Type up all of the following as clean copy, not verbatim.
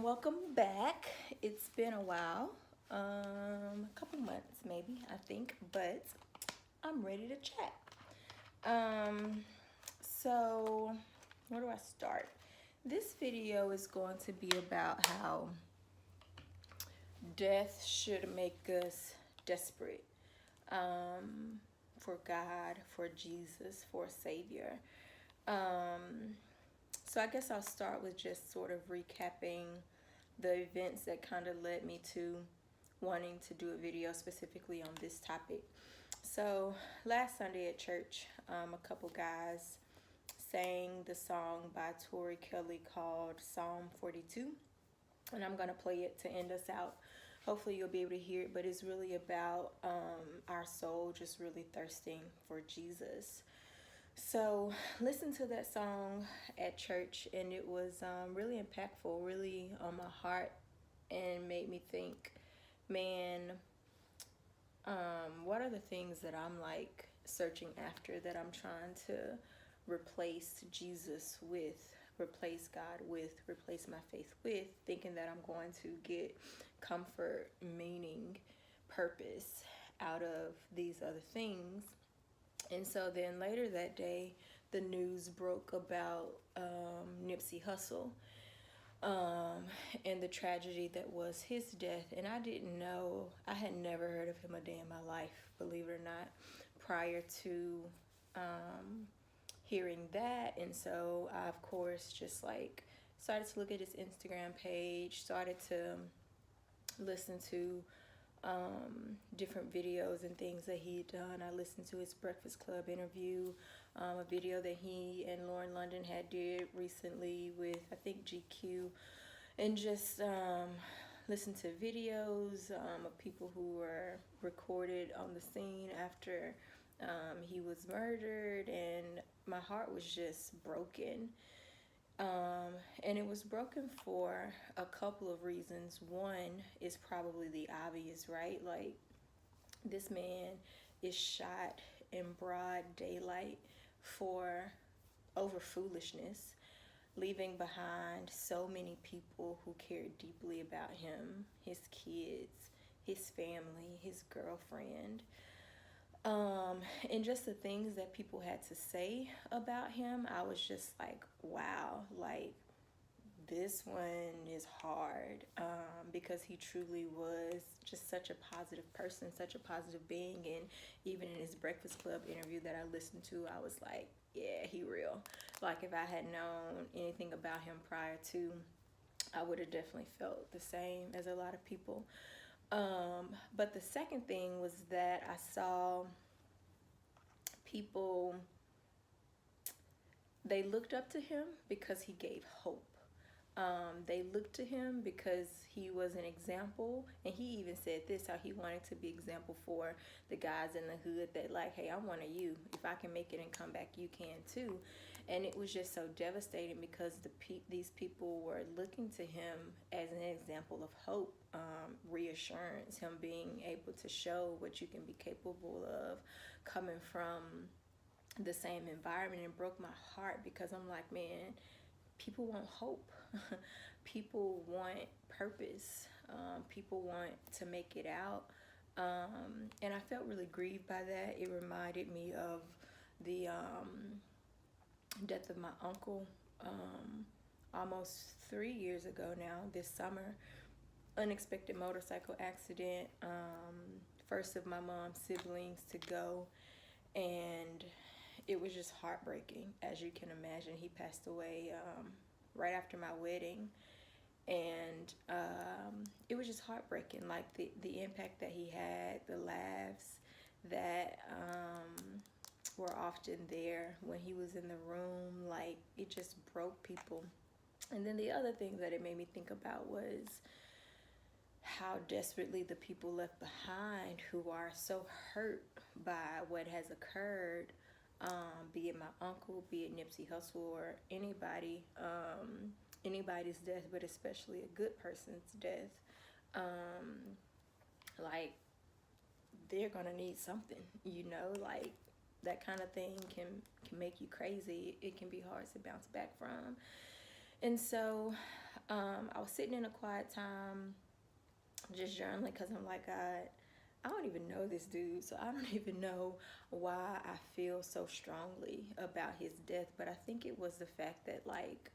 welcome back. It's been a while, a couple months maybe, I think, but I'm ready to chat. So where do I start? This video is going to be about how death should make us desperate for God, for Jesus, for a Savior. So I guess I'll start with just sort of recapping the events that kind of led me to wanting to do a video specifically on this topic. So last Sunday at church, a couple guys sang the song by Tori Kelly called Psalm 42, and I'm going to play it to end us out. Hopefully you'll be able to hear it, but it's really about our soul just really thirsting for Jesus. So listen to that song at church, and it was really impactful, really on my heart, and made me think, man, what are the things that I'm like searching after, that I'm trying to replace Jesus with, replace God with, replace my faith with, thinking that I'm going to get comfort, meaning, purpose out of these other things. And so then later that day, the news broke about Nipsey Hussle and the tragedy that was his death. And I didn't know, I had never heard of him a day in my life, believe it or not, prior to hearing that. And so I, of course, just like started to look at his Instagram page, started to listen to different videos and things that he had done. I listened to his Breakfast Club interview, a video that he and Lauren London had did recently with, I think, GQ, and just listened to videos of people who were recorded on the scene after he was murdered, and my heart was just broken. And it was broken for a couple of reasons. One is probably the obvious, right? Like, this man is shot in broad daylight over foolishness, leaving behind so many people who cared deeply about him, his kids, his family, his girlfriend. And just the things that people had to say about him, I was just like, wow, like, this one is hard, because he truly was just such a positive person, such a positive being. And even in his Breakfast Club interview that I listened to, I was like, yeah, he real. Like, if I had known anything about him prior to, I would have definitely felt the same as a lot of people. But the second thing was that I saw people, they looked up to him because he gave hope. They looked to him because he was an example, and he even said this, how he wanted to be example for the guys in the hood, that like, hey, I'm one of you. If I can make it and come back, you can too. And it was just so devastating because these people were looking to him as an example of hope, reassurance, him being able to show what you can be capable of coming from the same environment. And broke my heart because I'm like, man, people want hope. People want purpose. People want to make it out. And I felt really grieved by that. It reminded me of the death of my uncle almost 3 years ago now, this summer. Unexpected motorcycle accident. First of my mom's siblings to go. And it was just heartbreaking, as you can imagine. He passed away right after my wedding, and it was just heartbreaking. Like, the impact that he had, the laughs that were often there when he was in the room, like, it just broke people. And then the other thing that it made me think about was how desperately the people left behind who are so hurt by what has occurred, be it my uncle, be it Nipsey Hussle, or anybody's death, but especially a good person's death. Like, they're gonna need something, like, that kind of thing can make you crazy. It can be hard to bounce back from. And so I was sitting in a quiet time, just journaling, because I'm like, God, I don't even know this dude, so I don't even know why I feel so strongly about his death. But I think it was the fact that, like,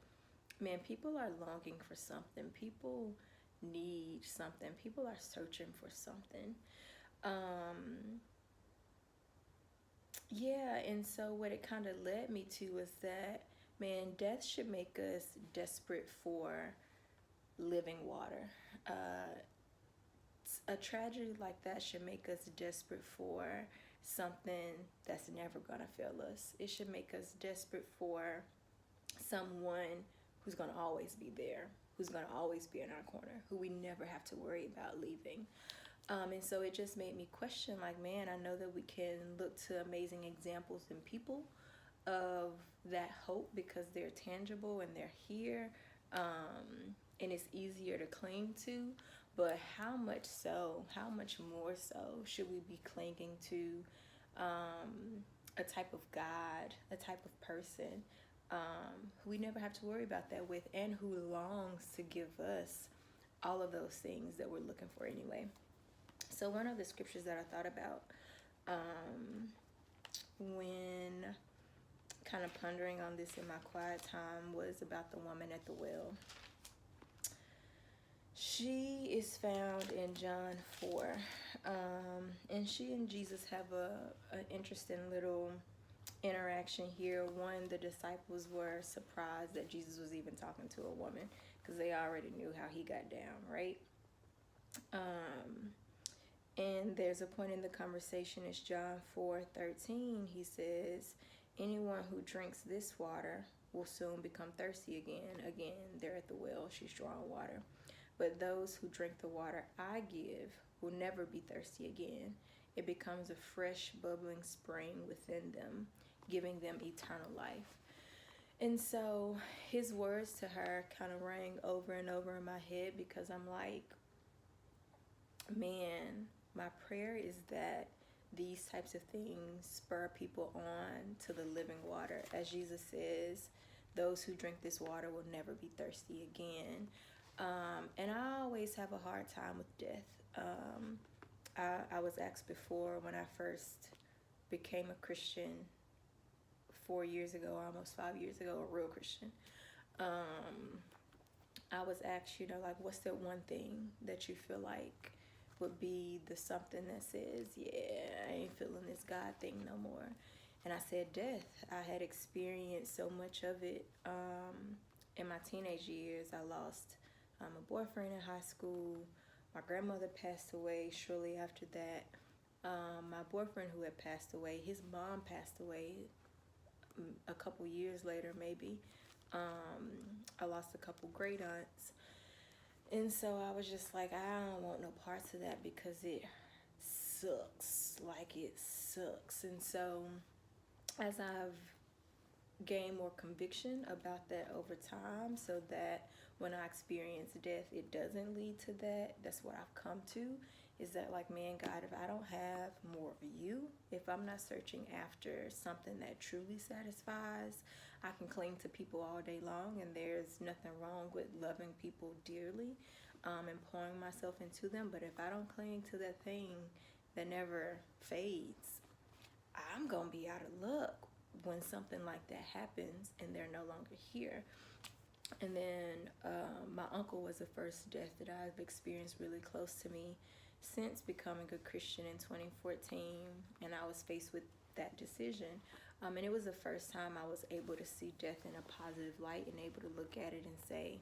man, people are longing for something. People need something. People are searching for something. Um, yeah, and so what it kind of led me to was that, man, death should make us desperate for living water. Uh, a tragedy like that should make us desperate for something that's never gonna fail us. It should make us desperate for someone who's gonna always be there, who's gonna always be in our corner, who we never have to worry about leaving. And so it just made me question, like, man, I know that we can look to amazing examples in people of that hope because they're tangible and they're here, and it's easier to cling to. But how much so, how much more so should we be clinging to a type of God, a type of person who we never have to worry about that with, and who longs to give us all of those things that we're looking for anyway. So one of the scriptures that I thought about when kind of pondering on this in my quiet time was about the woman at the well. She is found in John 4, and she and Jesus have an interesting little interaction here. One, the disciples were surprised that Jesus was even talking to a woman because they already knew how he got down, right? And there's a point in the conversation, it's John 4:13. He says, anyone who drinks this water will soon become thirsty again. Again, they're at the well, she's drawing water. But those who drink the water I give will never be thirsty again. It becomes a fresh, bubbling spring within them, giving them eternal life. And so his words to her kind of rang over and over in my head because I'm like, man, my prayer is that these types of things spur people on to the living water. As Jesus says, those who drink this water will never be thirsty again. And I always have a hard time with death. I was asked before when I first became a Christian 4 years ago, almost 5 years ago, a real Christian. I was asked, like, what's that one thing that you feel like would be the something that says, yeah, I ain't feeling this God thing no more. And I said death. I had experienced so much of it in my teenage years. I lost a boyfriend in high school. My grandmother passed away shortly after that. My boyfriend who had passed away, his mom passed away a couple years later maybe. I lost a couple great aunts. And so I was just like, I don't want no parts of that because it sucks. Like, it sucks. And so as I've gained more conviction about that over time, so that when I experience death, it doesn't lead to that, that's what I've come to, is that, like, man, God, if I don't have more of you, if I'm not searching after something that truly satisfies, I can cling to people all day long, and there's nothing wrong with loving people dearly and pouring myself into them. But if I don't cling to that thing that never fades, I'm going to be out of luck when something like that happens and they're no longer here. And then my uncle was the first death that I've experienced really close to me since becoming a Christian in 2014, and I was faced with that decision. And it was the first time I was able to see death in a positive light and able to look at it and say,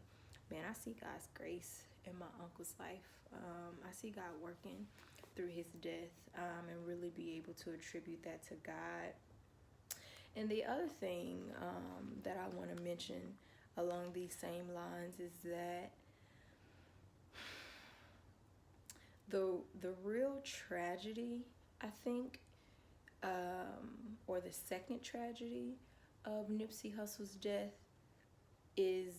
man, I see God's grace in my uncle's life. I see God working through his death, and really be able to attribute that to God. And the other thing that I want to mention along these same lines is that the real tragedy, I think, or the second tragedy of Nipsey Hussle's death is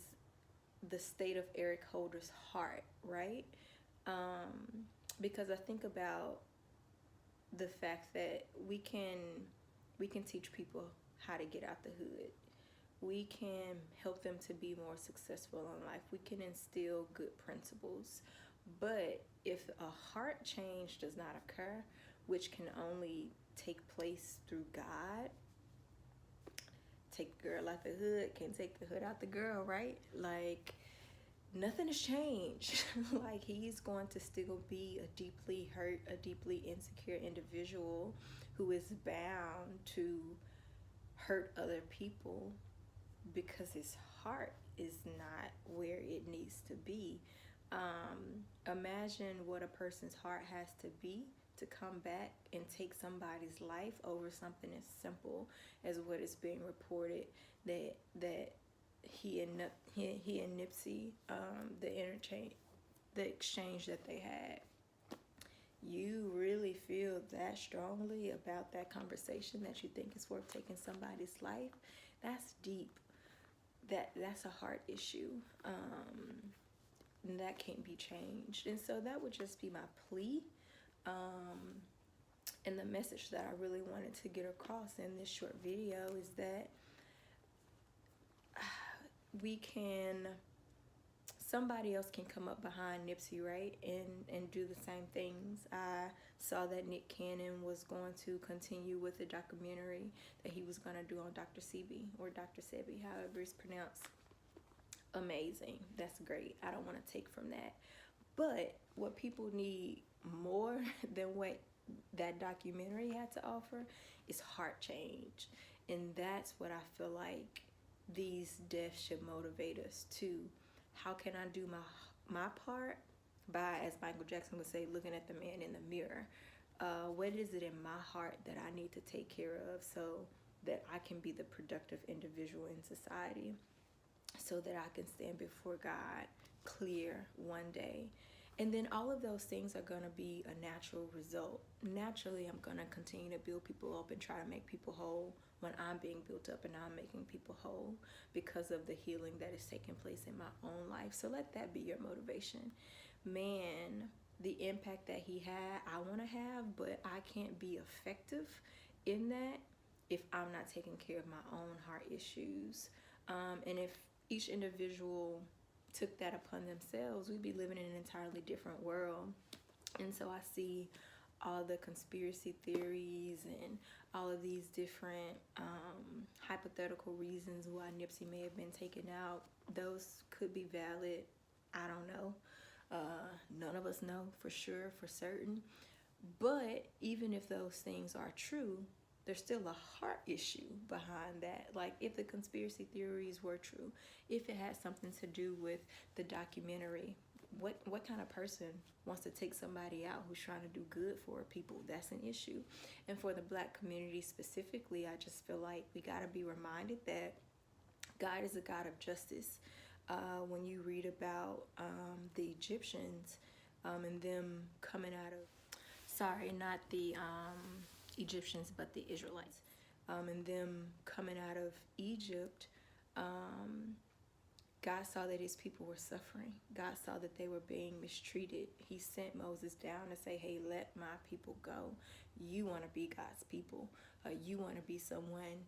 the state of Eric Holder's heart, right? Because I think about the fact that we can teach people how to get out the hood. we can help them to be more successful in life. We can instill good principles. But if a heart change does not occur, which can only take place through God, take the girl out the hood, can't take the hood out the girl, right? Like, nothing has changed. Like, he's going to still be a deeply hurt, a deeply insecure individual who is bound to hurt other people because his heart is not where it needs to be. Imagine what a person's heart has to be to come back and take somebody's life over something as simple as what is being reported that he and Nipsey, the exchange that they had. You really feel that strongly about that conversation that you think is worth taking somebody's life? That's deep. That's a heart issue. And that can't be changed. And so that would just be my plea. And the message that I really wanted to get across in this short video is that somebody else can come up behind Nipsey, right, and do the same things. I saw that Nick Cannon was going to continue with the documentary that he was going to do on Dr. Sebi, or Dr. Sebi, however it's pronounced. Amazing. That's great. I don't want to take from that. But what people need more than what that documentary had to offer is heart change. And that's what I feel like these deaths should motivate us to. How can I do my part? By, as Michael Jackson would say, looking at the man in the mirror. What is it in my heart that I need to take care of so that I can be the productive individual in society, so that I can stand before God clear one day? And then all of those things are going to be a natural result. Naturally, I'm going to continue to build people up and try to make people whole when I'm being built up and I'm making people whole because of the healing that is taking place in my own life. So let that be your motivation. Man, the impact that he had, I want to have, but I can't be effective in that if I'm not taking care of my own heart issues. And if each individual took that upon themselves, we'd be living in an entirely different world. And so I see all the conspiracy theories and all of these different hypothetical reasons why Nipsey may have been taken out. Those could be valid. I don't know. None of us know for sure, for certain. But even if those things are true, there's still a heart issue behind that. Like, if the conspiracy theories were true, if it had something to do with the documentary, what kind of person wants to take somebody out who's trying to do good for people? That's an issue. And for the Black community specifically, I just feel like we got to be reminded that God is a God of justice. When you read about the Egyptians and them coming out of, not the Egyptians, but the Israelites, and them coming out of Egypt, God saw that his people were suffering. God saw that they were being mistreated. He sent Moses down to say, hey, let my people go. You want to be God's people. You want to be someone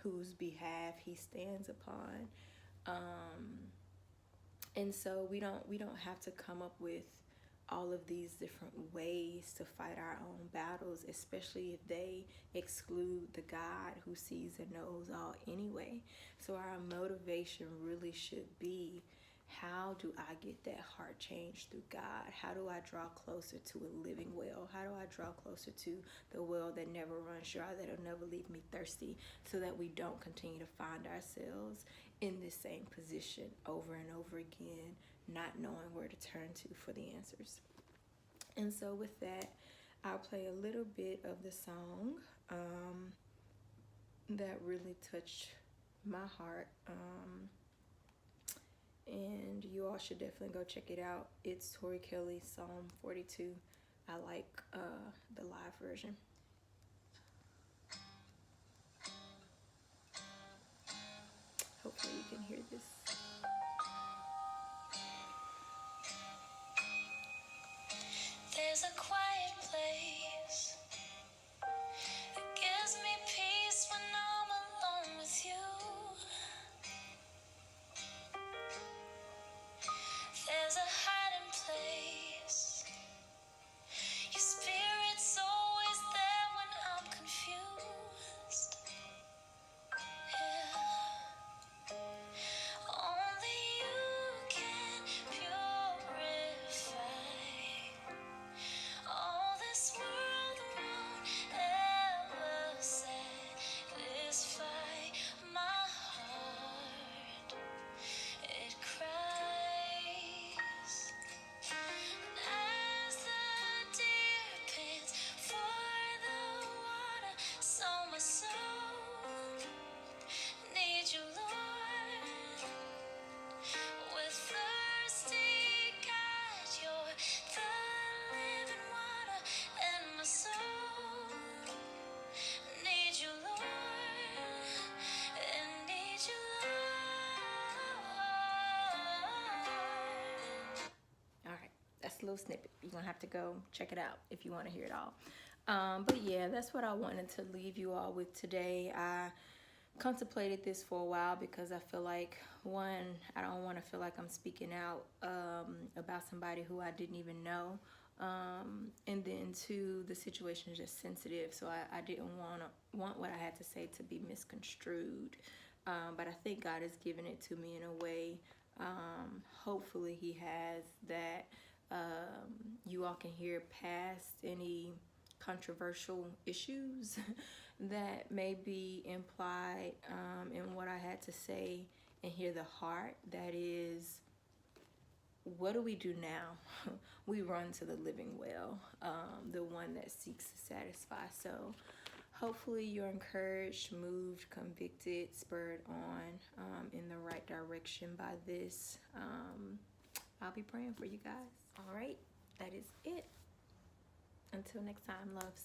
whose behalf he stands upon. And so we don't have to come up with all of these different ways to fight our own battles, especially if they exclude the God who sees and knows all anyway. So our motivation really should be, how do I get that heart change through God? How do I draw closer to a living well? How do I draw closer to the well that never runs dry, that'll never leave me thirsty, so that we don't continue to find ourselves in the same position over and over again, not knowing where to turn to for the answers. And so with that, I'll play a little bit of the song that really touched my heart. And you all should definitely go check it out. It's Tori Kelly's Psalm 42. I like the live version. Hopefully you can hear this. There's a quiet place that gives me peace when I'm alone with you. little snippet. You're gonna have to go check it out if you want to hear it all. But yeah, that's what I wanted to leave you all with today. I contemplated this for a while because I feel like, one, I don't want to feel like I'm speaking out about somebody who I didn't even know. And then two, the situation is just sensitive, so I didn't want what I had to say to be misconstrued. But I think God has given it to me in a way. Hopefully He has, that you all can hear past any controversial issues that may be implied in what I had to say, and hear the heart that is, what do we do now? We run to the living well, the one that seeks to satisfy. So hopefully you're encouraged, moved, convicted, spurred on in the right direction by this. I'll be praying for you guys. All right, that is it. Until next time, loves.